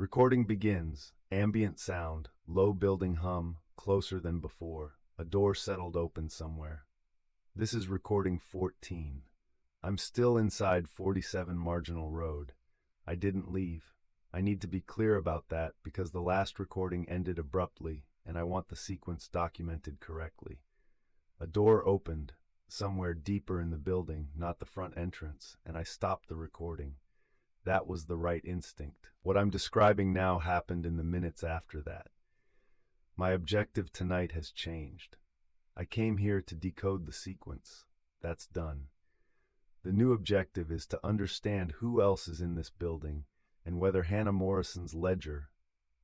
Recording begins. Ambient sound, low building hum, closer than before. A door settled open somewhere. This is recording 14. I'm still inside 47 Marginal Road. I didn't leave. I need to be clear about that because the last recording ended abruptly and I want the sequence documented correctly. A door opened somewhere deeper in the building, not the front entrance, and I stopped the recording. That was the right instinct. What I'm describing now happened in the minutes after that. My objective tonight has changed. I came here to decode the sequence. That's done. The new objective is to understand who else is in this building and whether Hannah Morrison's ledger,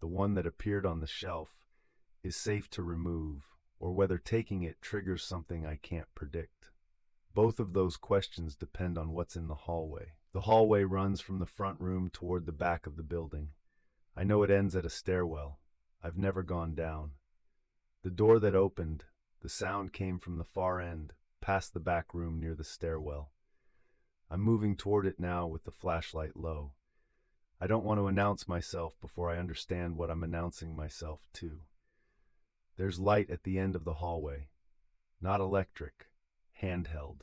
the one that appeared on the shelf, is safe to remove, or whether taking it triggers something I can't predict. Both of those questions depend on what's in the hallway. The hallway runs from the front room toward the back of the building. I know it ends at a stairwell. I've never gone down. The door that opened, the sound came from the far end, past the back room near the stairwell. I'm moving toward it now with the flashlight low. I don't want to announce myself before I understand what I'm announcing myself to. There's light at the end of the hallway. Not electric, handheld,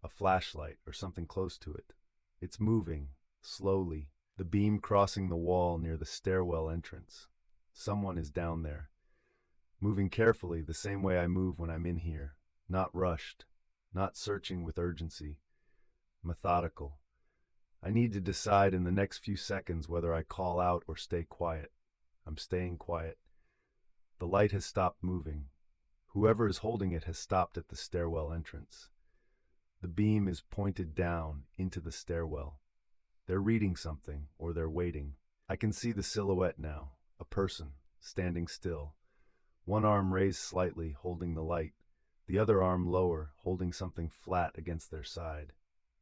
a flashlight or something close to it. It's moving, slowly, the beam crossing the wall near the stairwell entrance. Someone is down there. Moving carefully the same way I move when I'm in here. Not rushed, not searching with urgency. Methodical. I need to decide in the next few seconds whether I call out or stay quiet. I'm staying quiet. The light has stopped moving. Whoever is holding it has stopped at the stairwell entrance. The beam is pointed down into the stairwell. They're reading something, or they're waiting. I can see the silhouette now, a person, standing still. One arm raised slightly, holding the light. The other arm lower, holding something flat against their side.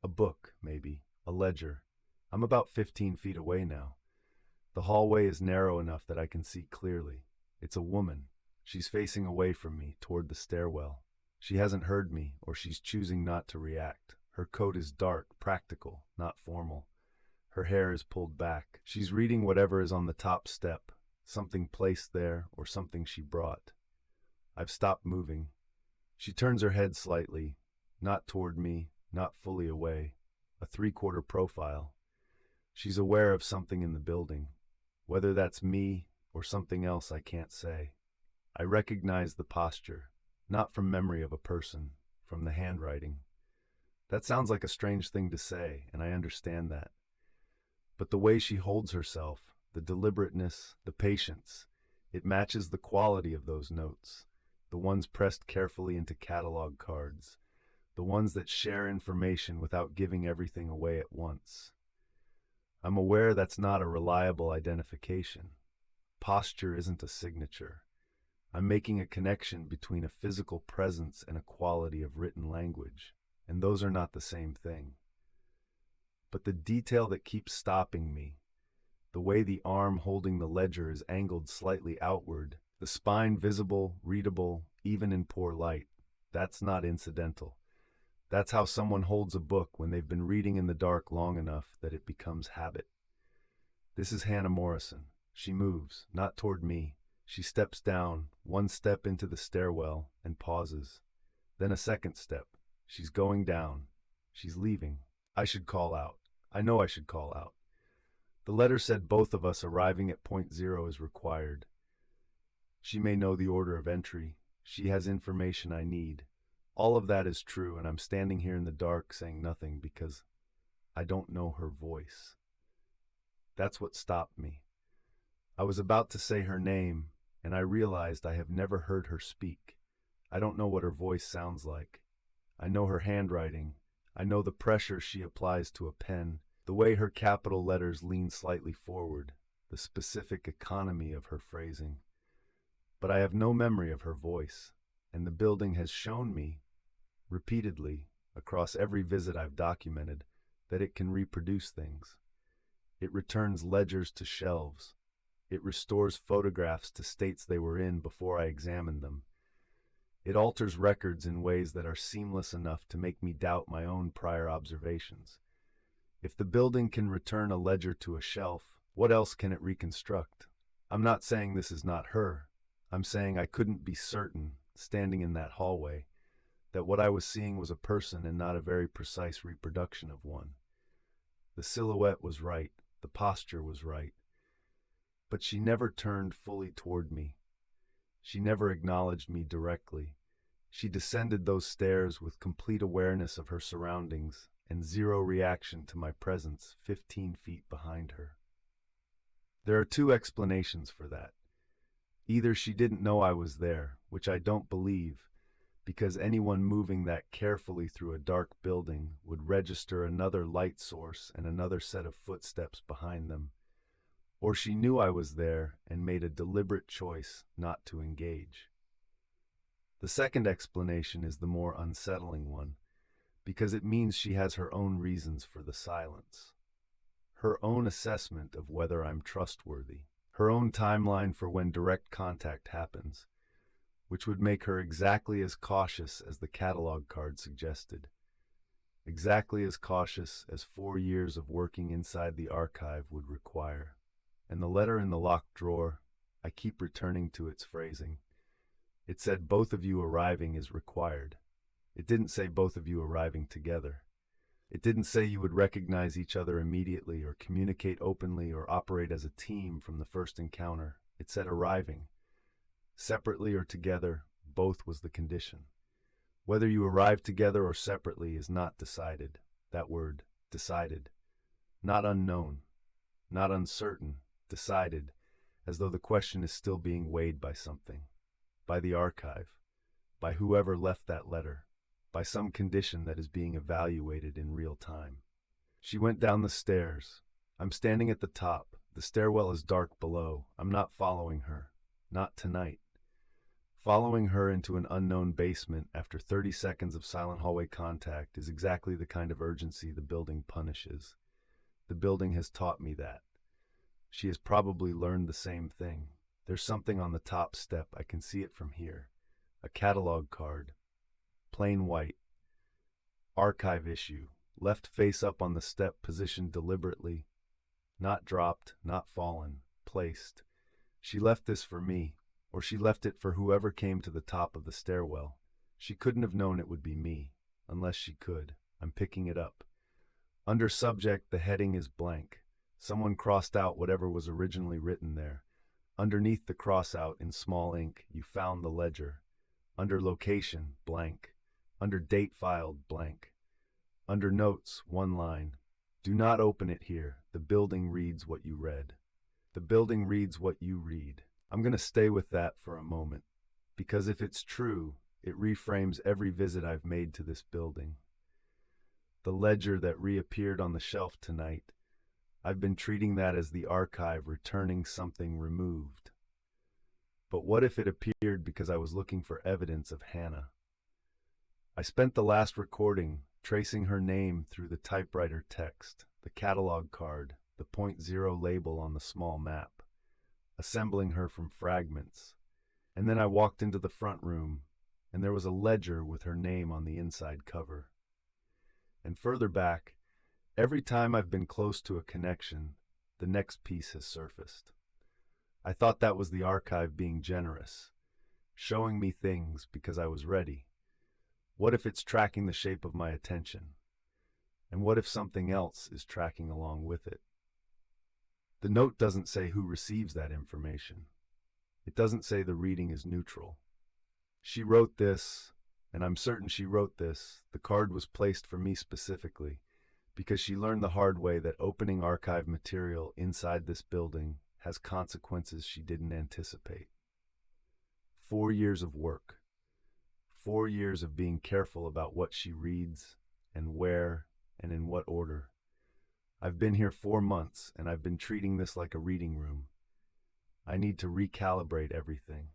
A book, maybe, a ledger. I'm about 15 feet away now. The hallway is narrow enough that I can see clearly. It's a woman. She's facing away from me, toward the stairwell. She hasn't heard me, or she's choosing not to react. Her coat is dark, practical, not formal. Her hair is pulled back. She's reading whatever is on the top step, something placed there or something she brought. I've stopped moving. She turns her head slightly, not toward me, not fully away, a three-quarter profile. She's aware of something in the building. Whether that's me or something else I can't say. I recognize the posture. Not from memory of a person, from the handwriting. That sounds like a strange thing to say, and I understand that. But the way she holds herself, the deliberateness, the patience, it matches the quality of those notes, the ones pressed carefully into catalog cards, the ones that share information without giving everything away at once. I'm aware that's not a reliable identification. Posture isn't a signature. I'm making a connection between a physical presence and a quality of written language, and those are not the same thing. But the detail that keeps stopping me, the way the arm holding the ledger is angled slightly outward, the spine visible, readable, even in poor light, that's not incidental. That's how someone holds a book when they've been reading in the dark long enough that it becomes habit. This is Hannah Morrison. She moves, not toward me. She steps down, one step into the stairwell, and pauses. Then a second step. She's going down. She's leaving. I should call out. I know I should call out. The letter said both of us arriving at point 0 is required. She may know the order of entry. She has information I need. All of that is true, and I'm standing here in the dark saying nothing because I don't know her voice. That's what stopped me. I was about to say her name, and I realized I have never heard her speak. I don't know what her voice sounds like. I know her handwriting. I know the pressure she applies to a pen, the way her capital letters lean slightly forward, the specific economy of her phrasing. But I have no memory of her voice, and the building has shown me, repeatedly, across every visit I've documented, that it can reproduce things. It returns ledgers to shelves. It restores photographs to states they were in before I examined them. It alters records in ways that are seamless enough to make me doubt my own prior observations. If the building can return a ledger to a shelf, What else can it reconstruct? I'm not saying this is not her. I'm saying I couldn't be certain, standing in that hallway, that what I was seeing was a person and not a very precise reproduction of one. The silhouette was right, the posture was right, but she never turned fully toward me. She never acknowledged me directly. She descended those stairs with complete awareness of her surroundings and zero reaction to my presence 15 feet behind her. There are two explanations for that. Either she didn't know I was there, which I don't believe, because anyone moving that carefully through a dark building would register another light source and another set of footsteps behind them, or she knew I was there and made a deliberate choice not to engage. The second explanation is the more unsettling one, because it means she has her own reasons for the silence, her own assessment of whether I'm trustworthy, her own timeline for when direct contact happens, which would make her exactly as cautious as the catalog card suggested, exactly as cautious as 4 years of working inside the archive would require. And the letter in the locked drawer, I keep returning to its phrasing. It said both of you arriving is required. It didn't say both of you arriving together. It didn't say you would recognize each other immediately or communicate openly or operate as a team from the first encounter. It said arriving. Separately or together, both was the condition. Whether you arrive together or separately is not decided. That word, decided. Not unknown, not uncertain, decided, as though the question is still being weighed by something, by the archive, by whoever left that letter, by some condition that is being evaluated in real time. She went down the stairs. I'm standing at the top. The stairwell is dark below. I'm not following her. Not tonight. Following her into an unknown basement after 30 seconds of silent hallway contact is exactly the kind of urgency the building punishes. The building has taught me that. She has probably learned the same thing. There's something on the top step. I can see it from here. A catalog card. Plain white. Archive issue. Left face up on the step, positioned deliberately. Not dropped, not fallen. Placed. She left this for me, or she left it for whoever came to the top of the stairwell. She couldn't have known it would be me, unless she could. I'm picking it up. Under subject, the heading is blank. Someone crossed out whatever was originally written there. Underneath the crossout in small ink, you found the ledger. Under location, blank. Under date filed, blank. Under notes, one line. Do not open it here. The building reads what you read. The building reads what you read. I'm going to stay with that for a moment, because if it's true, it reframes every visit I've made to this building. The ledger that reappeared on the shelf tonight, I've been treating that as the archive returning something removed. But what if it appeared because I was looking for evidence of Hannah? I spent the last recording tracing her name through the typewriter text, the catalog card, the .0 label on the small map, assembling her from fragments. And then I walked into the front room, and there was a ledger with her name on the inside cover. And further back, every time I've been close to a connection, the next piece has surfaced. I thought that was the archive being generous, showing me things because I was ready. What if it's tracking the shape of my attention? And what if something else is tracking along with it? The note doesn't say who receives that information. It doesn't say the reading is neutral. She wrote this, and I'm certain she wrote this. The card was placed for me specifically, because she learned the hard way that opening archive material inside this building has consequences she didn't anticipate. 4 years of work. 4 years of being careful about what she reads, and where, and in what order. I've been here 4 months, and I've been treating this like a reading room. I need to recalibrate everything.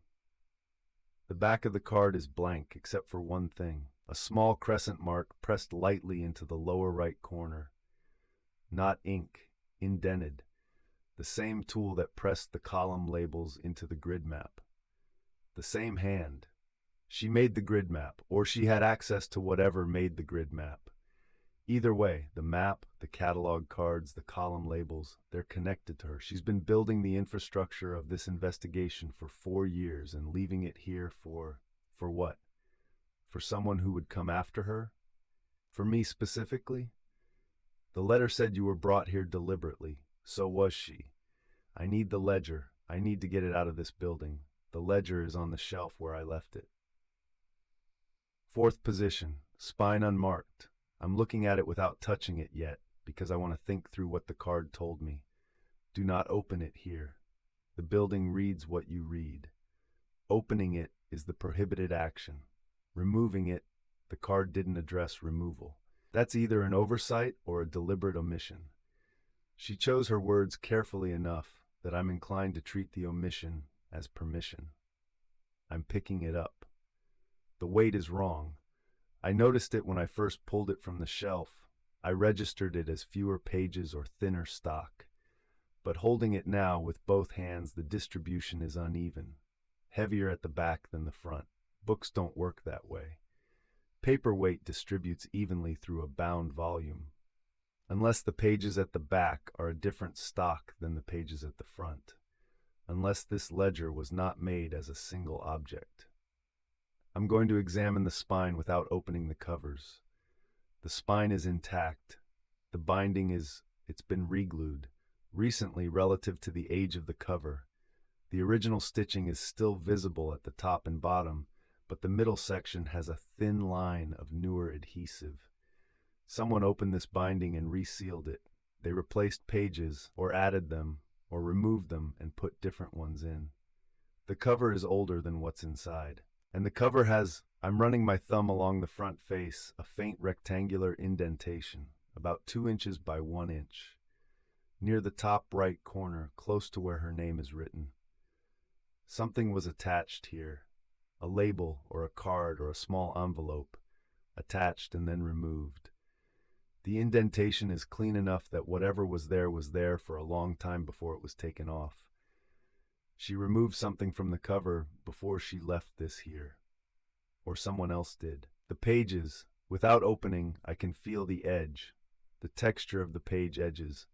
The back of the card is blank except for one thing, a small crescent mark pressed lightly into the lower right corner. Not ink, indented. The same tool that pressed the column labels into the grid map. The same hand. She made the grid map, or she had access to whatever made the grid map. Either way, the map, the catalog cards, the column labels, they're connected to her. She's been building the infrastructure of this investigation for 4 years and leaving it here for what? For someone who would come after her? For me specifically? The letter said you were brought here deliberately. So was she. I need the ledger. I need to get it out of this building. The ledger is on the shelf where I left it. Fourth position, spine unmarked. I'm looking at it without touching it yet because I want to think through what the card told me. Do not open it here. The building reads what you read. Opening it is the prohibited action. Removing it, the card didn't address removal. That's either an oversight or a deliberate omission. She chose her words carefully enough that I'm inclined to treat the omission as permission. I'm picking it up. The weight is wrong. I noticed it when I first pulled it from the shelf. I registered it as fewer pages or thinner stock. But holding it now with both hands, the distribution is uneven. Heavier at the back than the front. Books don't work that way. Paperweight distributes evenly through a bound volume, unless the pages at the back are a different stock than the pages at the front, unless this ledger was not made as a single object. I'm going to examine the spine without opening the covers. The spine is intact. The binding it's been reglued, recently relative to the age of the cover. The original stitching is still visible at the top and bottom, but the middle section has a thin line of newer adhesive. Someone opened this binding and resealed it. They replaced pages, or added them, or removed them and put different ones in. The cover is older than what's inside. And the cover has, I'm running my thumb along the front face, a faint rectangular indentation, about 2 inches by 1 inch, near the top right corner, close to where her name is written. Something was attached here. A label or a card or a small envelope, attached and then removed. The indentation is clean enough that whatever was there for a long time before it was taken off. She removed something from the cover before she left this here. Or someone else did. The pages, without opening, I can feel the edge, the texture of the page edges.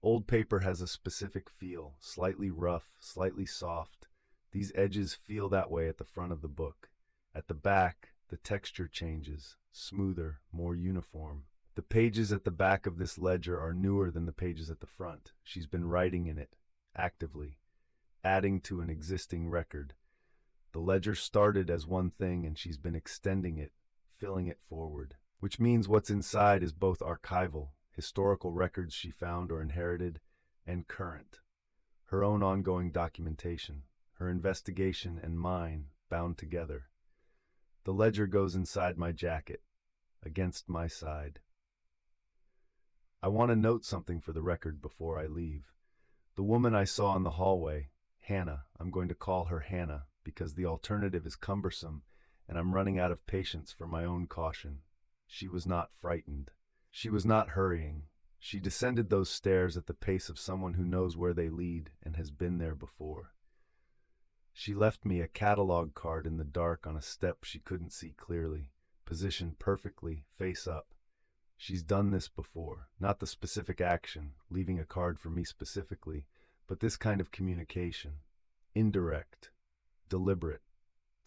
Old paper has a specific feel, slightly rough, slightly soft. These edges feel that way at the front of the book. At the back, the texture changes, smoother, more uniform. The pages at the back of this ledger are newer than the pages at the front. She's been writing in it, actively, adding to an existing record. The ledger started as one thing and she's been extending it, filling it forward, which means what's inside is both archival, historical records she found or inherited, and current, her own ongoing documentation, her investigation and mine bound together. The ledger goes inside my jacket, against my side. I want to note something for the record before I leave. The woman I saw in the hallway, Hannah, I'm going to call her Hannah because the alternative is cumbersome and I'm running out of patience for my own caution. She was not frightened. She was not hurrying. She descended those stairs at the pace of someone who knows where they lead and has been there before. She left me a catalog card in the dark on a step she couldn't see clearly, positioned perfectly, face up. She's done this before, not the specific action, leaving a card for me specifically, but this kind of communication. Indirect, deliberate,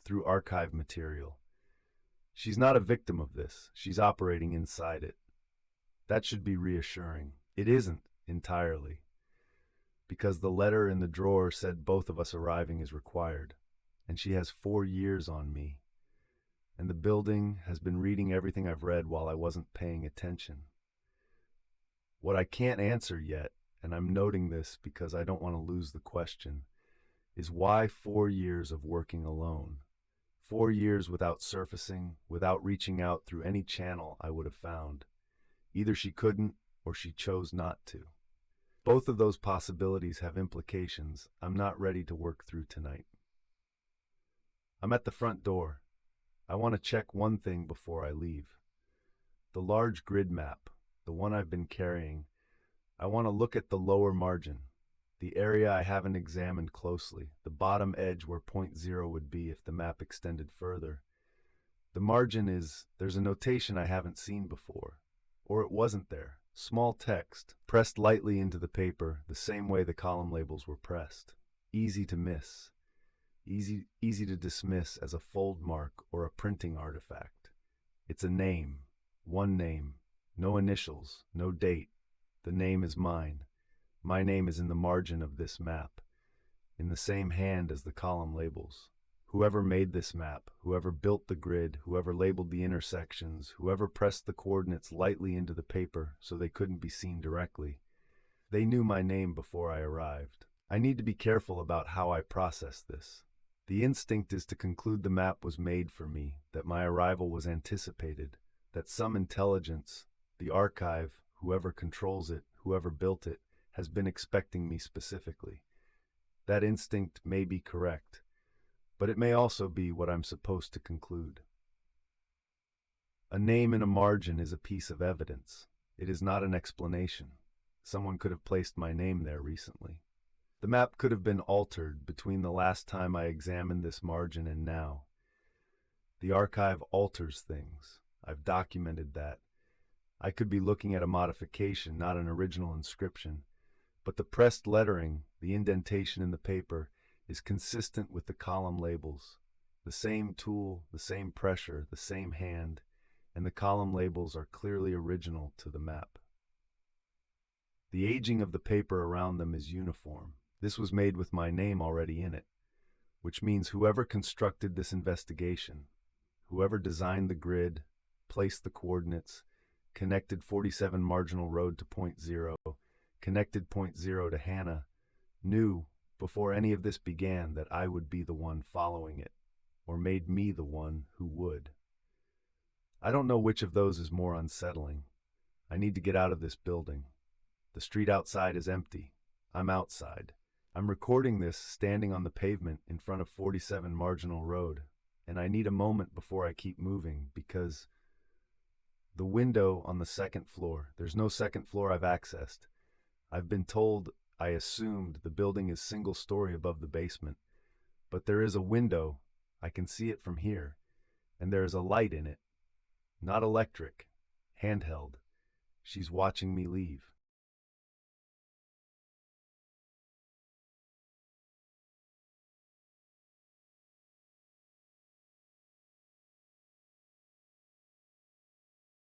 through archive material. She's not a victim of this. She's operating inside it. That should be reassuring. It isn't entirely, because the letter in the drawer said both of us arriving is required, and she has 4 years on me, and the building has been reading everything I've read while I wasn't paying attention. What I can't answer yet, and I'm noting this because I don't want to lose the question, is why 4 years of working alone? 4 years without surfacing, without reaching out through any channel I would have found. Either she couldn't, or she chose not to. Both of those possibilities have implications I'm not ready to work through tonight. I'm at the front door. I want to check one thing before I leave. The large grid map, the one I've been carrying, I want to look at the lower margin, the area I haven't examined closely, the bottom edge where point 0 would be if the map extended further. The margin there's a notation I haven't seen before, Or it wasn't there. Small text, pressed lightly into the paper, the same way the column labels were pressed. Easy to miss. Easy to dismiss as a fold mark or a printing artifact. It's a name. One name. No initials, no date. The name is mine. My name is in the margin of this map, in the same hand as the column labels. Whoever made this map, whoever built the grid, whoever labeled the intersections, whoever pressed the coordinates lightly into the paper so they couldn't be seen directly, they knew my name before I arrived. I need to be careful about how I process this. The instinct is to conclude the map was made for me, that my arrival was anticipated, that some intelligence, the archive, whoever controls it, whoever built it, has been expecting me specifically. That instinct may be correct, but it may also be what I'm supposed to conclude. A name in a margin is a piece of evidence. It is not an explanation. Someone could have placed my name there recently. The map could have been altered between the last time I examined this margin and now. The archive alters things. I've documented that. I could be looking at a modification, not an original inscription. But the pressed lettering, the indentation in the paper, is consistent with the column labels. The same tool, the same pressure, the same hand, and the column labels are clearly original to the map. The aging of the paper around them is uniform. This was made with my name already in it, which means whoever constructed this investigation, whoever designed the grid, placed the coordinates, connected 47 Marginal Road to point 0, connected point 0 to Hannah, knew before any of this began that I would be the one following it, or made me the one who would. I don't know which of those is more unsettling. I need to get out of this building. The street outside is empty. I'm outside. I'm recording this standing on the pavement in front of 47 Marginal Road, and I need a moment before I keep moving because the window on the second floor, there's no second floor I've accessed. I've been told, I assumed the building is single story above the basement, but there is a window. I can see it from here, and there is a light in it. Not electric, handheld. She's watching me leave.